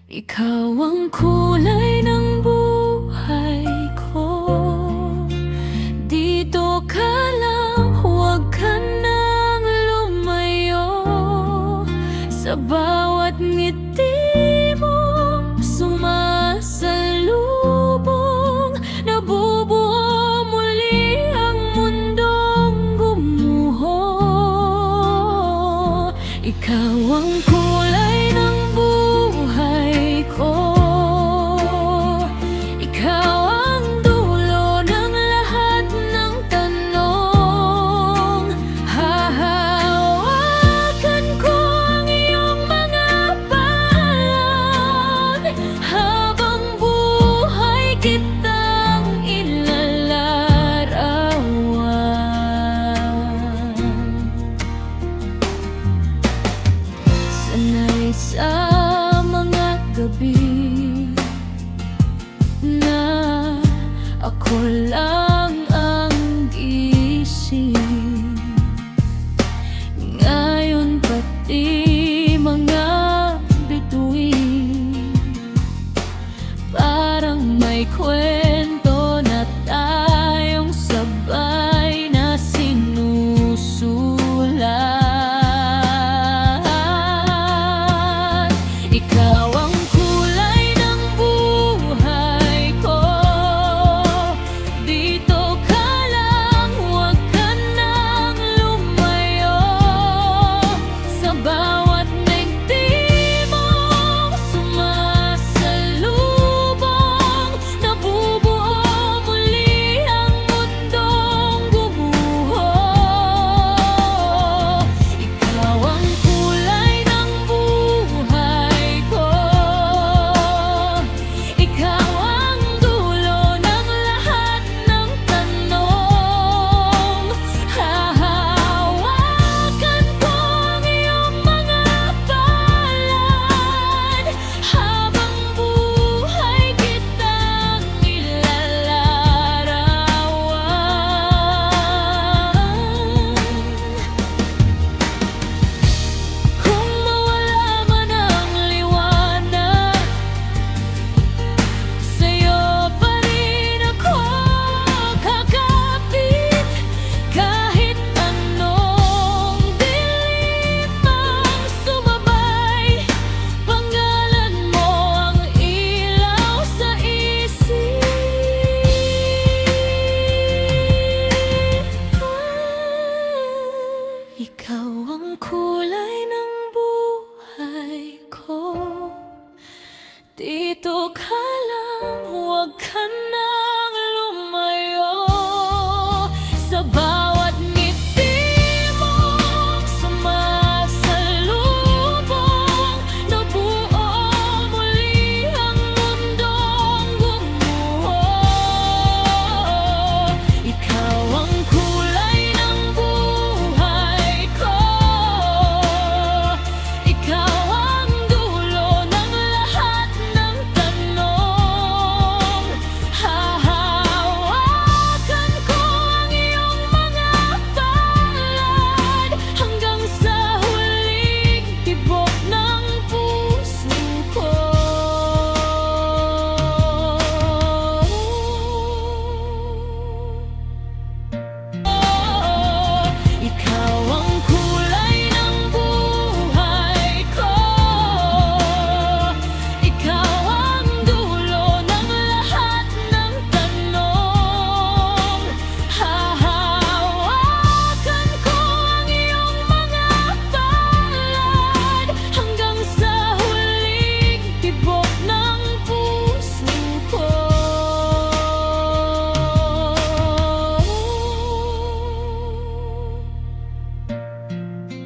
Ikaw ang kulay ng buhay ko. Dito ka lang, huwag ka nang lumayo. Sa bawat ngiti mo, sumasalubong. Nabubuo muli ang mundong gumuho. Ikaw ang kulay ng buhay ko. Ikaw ang dulo ng lahat ng tanong. Hahawakan ko ang iyong mga palad. Habang buhay kitang ilalarawan. Sanay sa mga gabi na ako lang ang gising. Ngayon pati mga bituin parang may kwento na tayong sabay na sinusulat. Ikaw ang kulay ng buhay ko. Dito ka lang, huwag ka nang lumayo. Sa bawat ngiti mo, sumasalubong. Nabubuo muli ang mundong gumuho. Ikaw ang kulay ng buhay ko. Ikaw ang dulo ng lahat ng tanong. Hahawakan ko ang iyong mga palad. Habang buhay kitang ilalarawan. Kung mawala man ang liwanag, sa'yo pa rin ako kakapit. Kahit anong dilim ang sumabay, pangalan mo ang ilaw sa isip. Ikaw ang kulay ng buhay ko. Dito ka